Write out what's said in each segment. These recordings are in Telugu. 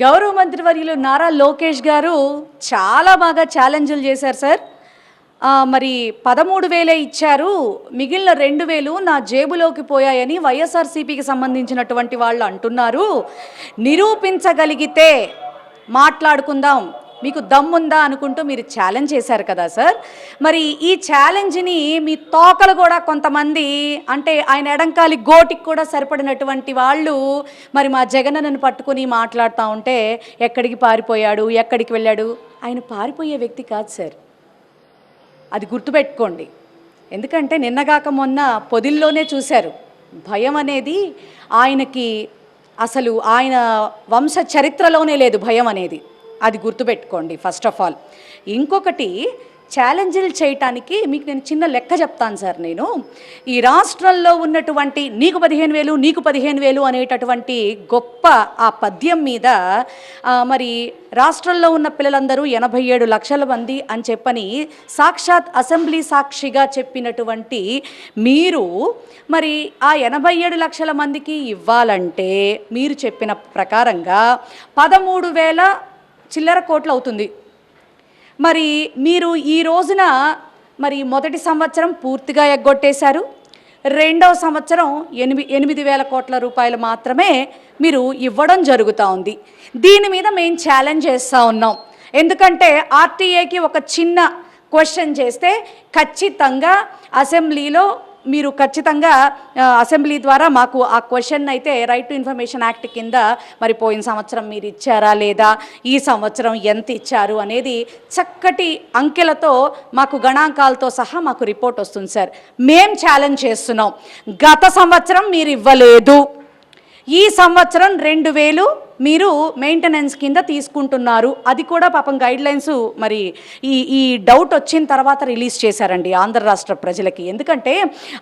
గౌరవ మంత్రివర్యులు నారా లోకేష్ గారు చాలా బాగా ఛాలెంజ్లు చేశారు సార్. మరి 13,000 ఇచ్చారు, మిగిలిన 2,000 నా జేబులోకి పోయాయని వైఎస్ఆర్సీపీకి సంబంధించినటువంటి వాళ్ళు అంటున్నారు. నిరూపించగలిగితే మాట్లాడుకుందాం, మీకు దమ్ముందా అనుకుంటూ మీరు ఛాలెంజ్ చేశారు కదా సార్. మరి ఈ ఛాలెంజ్ని మీ తోకలు కూడా కొంతమంది, అంటే ఆయన ఎడంకాలి గోటికి కూడా సరిపడినటువంటి వాళ్ళు మరి మా జగనన్నను పట్టుకుని మాట్లాడుతూ ఉంటే ఎక్కడికి పారిపోయాడు, ఎక్కడికి వెళ్ళాడు? ఆయన పారిపోయే వ్యక్తి కాదు సార్, అది గుర్తుపెట్టుకోండి. ఎందుకంటే నిన్నగాక మొన్న పొదిల్లోనే చూశారు, భయం అనేది ఆయనకి అసలు ఆయన వంశ చరిత్రలోనే లేదు భయం అనేది, అది గుర్తుపెట్టుకోండి ఫస్ట్ ఆఫ్ ఆల్. ఇంకొకటి, ఛాలెంజ్లు చేయటానికి మీకు నేను చిన్న లెక్క చెప్తాను సార్. నేను ఈ రాష్ట్రంలో ఉన్నటువంటి నీకు 15,000 నీకు 15,000 అనేటటువంటి గొప్ప ఆ పద్యం మీద మరి రాష్ట్రంలో ఉన్న పిల్లలందరూ 87 లక్షల మంది అని చెప్పని సాక్షాత్ అసెంబ్లీ సాక్షిగా చెప్పినటువంటి మీరు మరి ఆ 87 లక్షల మందికి ఇవ్వాలంటే మీరు చెప్పిన ప్రకారంగా 13,000 చిల్లర కోట్లు అవుతుంది. మరి మీరు ఈ రోజున మరి మొదటి సంవత్సరం పూర్తిగా ఎగ్గొట్టేశారు, రెండవ సంవత్సరం 8,000 కోట్ల రూపాయలు మాత్రమే మీరు ఇవ్వడం జరుగుతూ ఉంది. దీని మీద మేము ఛాలెంజ్ చేస్తూ ఉన్నాం. ఎందుకంటే ఆర్టీఏకి ఒక చిన్న క్వశ్చన్ చేస్తే ఖచ్చితంగా అసెంబ్లీలో మీరు ఖచ్చితంగా అసెంబ్లీ ద్వారా మాకు ఆ క్వశ్చన్ అయితే రైట్ టు ఇన్ఫర్మేషన్ యాక్ట్ కింద మరి పోయిన సంవత్సరం మీరు ఇచ్చారా లేదా, ఈ సంవత్సరం ఎంత ఇచ్చారు అనేది చక్కటి అంకెలతో మాకు గణాంకాలతో సహా మాకు రిపోర్ట్ వస్తుంది సార్. మేం ఛాలెంజ్ చేస్తున్నాం, గత సంవత్సరం మీరు ఇవ్వలేదు, ఈ సంవత్సరం 2,000 మీరు మెయింటెనెన్స్ కింద తీసుకుంటున్నారు. అది కూడా పాపం గైడ్లైన్స్ మరి ఈ డౌట్ వచ్చిన తర్వాత రిలీజ్ చేశారండి ఆంధ్ర రాష్ట్ర ప్రజలకి. ఎందుకంటే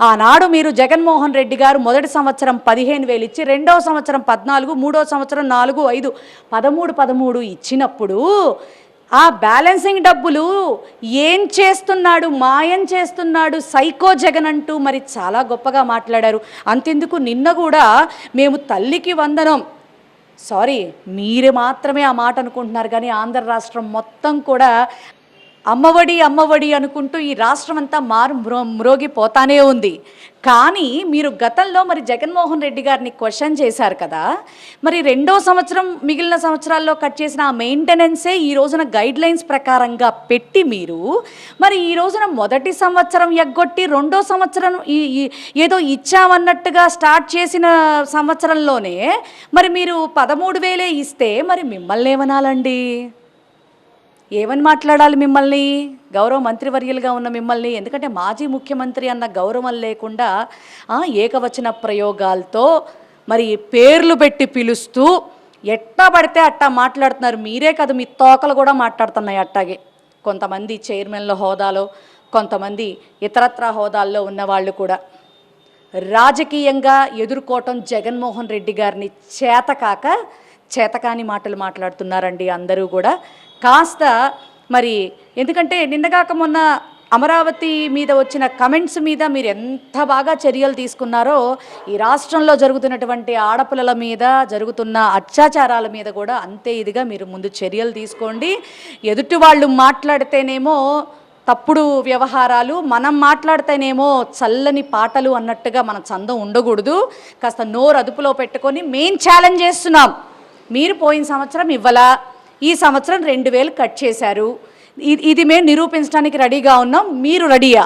ఆనాడు మీరు జగన్మోహన్ రెడ్డి గారు మొదటి సంవత్సరం 15,000 ఇచ్చి, రెండవ సంవత్సరం 14, మూడవ సంవత్సరం 4, 5, 13 ఇచ్చినప్పుడు ఆ బ్యాలెన్సింగ్ డబ్బులు ఏం చేస్తున్నాడు, మాయం చేస్తున్నాడు సైకో జగన్ అంటూ మరి చాలా గొప్పగా మాట్లాడారు. అంతెందుకు నిన్న కూడా మేము తల్లికి వందనం, సారీ మీరు మాత్రమే ఆ మాట అనుకుంటున్నారు కానీ ఆంధ్ర రాష్ట్రం మొత్తం కూడా అమ్మఒడి అమ్మఒడి అనుకుంటూ ఈ రాష్ట్రం అంతా మ్రోగిపోతానే ఉంది. కానీ మీరు గతంలో మరి జగన్మోహన్ రెడ్డి గారిని క్వశ్చన్ చేశారు కదా, మరి రెండో సంవత్సరం మిగిలిన సంవత్సరాల్లో కట్ చేసిన ఆ మెయింటెనెన్సే ఈ రోజున గైడ్లైన్స్ ప్రకారంగా పెట్టి మీరు మరి ఈ రోజున మొదటి సంవత్సరం ఎగ్గొట్టి రెండో సంవత్సరం ఏదో ఇచ్చామన్నట్టుగా స్టార్ట్ చేసిన సంవత్సరంలోనే మరి మీరు 13,000 ఇస్తే మరి మిమ్మల్ని ఏమనాలండి, ఏమని మాట్లాడాలి మిమ్మల్ని, గౌరవ మంత్రివర్యులుగా ఉన్న మిమ్మల్ని? ఎందుకంటే మాజీ ముఖ్యమంత్రి అన్న గౌరవం లేకుండా ఏకవచన ప్రయోగాలతో మరి పేర్లు పెట్టి పిలుస్తూ ఎట్టా పడితే అట్టా మాట్లాడుతున్నారు. మీరే కాదు, మీ తోకలు కూడా మాట్లాడుతున్నాయి అట్టాగే. కొంతమంది చైర్మన్ల హోదాలో, కొంతమంది ఇతరత్రా హోదాల్లో ఉన్నవాళ్ళు కూడా రాజకీయంగా ఎదుర్కోవటం జగన్మోహన్ రెడ్డి గారిని చేతకాని మాటలు మాట్లాడుతున్నారండి అందరూ కూడా. కాస్త మరి ఎందుకంటే నిన్నగాక మొన్న అమరావతి మీద వచ్చిన కమెంట్స్ మీద మీరు ఎంత బాగా చర్యలు తీసుకున్నారో, ఈ రాష్ట్రంలో జరుగుతున్నటువంటి ఆడపిల్లల మీద జరుగుతున్న అత్యాచారాల మీద కూడా అంతే ఇదిగా మీరు ముందు చర్యలు తీసుకోండి. ఎదుటి వాళ్ళు మాట్లాడితేనేమో తప్పుడు వ్యవహారాలు, మనం మాట్లాడితేనేమో చల్లని పాటలు అన్నట్టుగా మన చందం ఉండకూడదు. కాస్త నోరు అదుపులో పెట్టుకొని మేము ఛాలెంజ్ చేస్తున్నాం. మీరు పోయిన సంవత్సరం ఇవ్వలా, ఈ సంవత్సరం 2,000 కట్ చేశారు, ఇది మేము నిరూపించడానికి రెడీగా ఉన్నాం, మీరు రెడీయా?